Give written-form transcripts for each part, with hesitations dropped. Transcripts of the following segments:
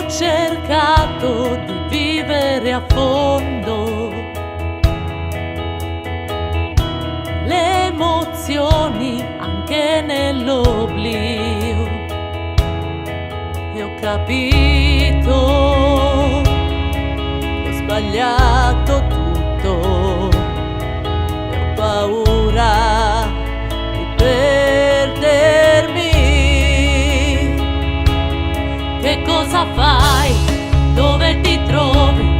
cercato di vivere a fondo le emozioni anche nell'oblio, e ho capito che ho sbagliato tutto e ho paura di perdermi. Che cosa fai? Dove ti trovi?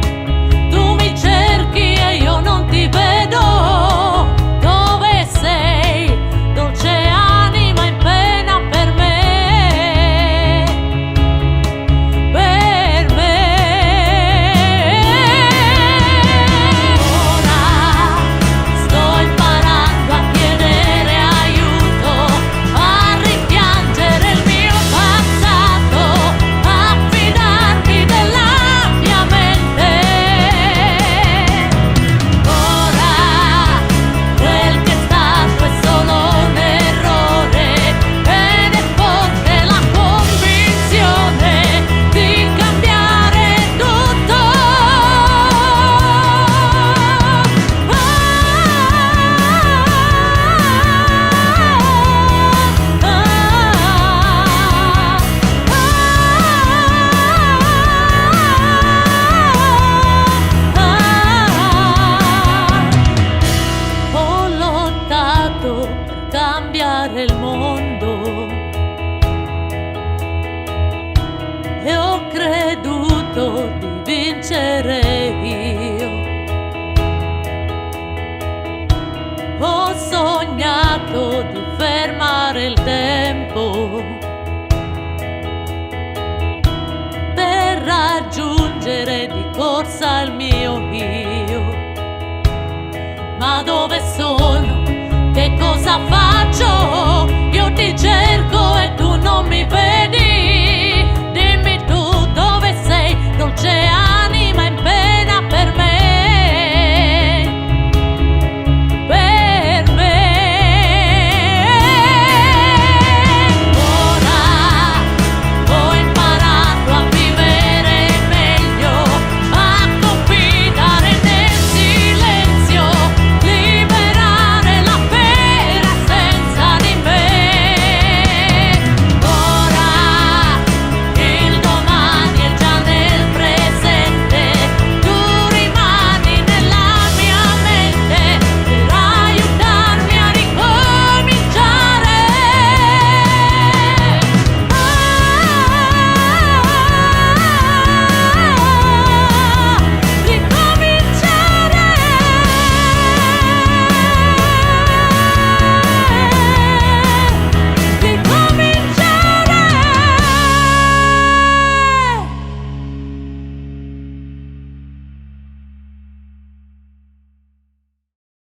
Tu mi cerchi e io non ti vedo. Dove sei? Dolce anima in pena per me. Per me. Ora sto imparando a chiedere aiuto, a rimpiangere il mio passato, a fidarmi della mia mente. Ora quel che è stato è solo un errore ed è forte la convinzione di cambiare tutto. Ho lottato per cambiare il mondo e ho creduto di vincere io. Ho sognato di fermare il tempo per raggiungere di corsa il mio io. Ma dove sono? Che cosa faccio? Io ti cerco e tu non mi vedi.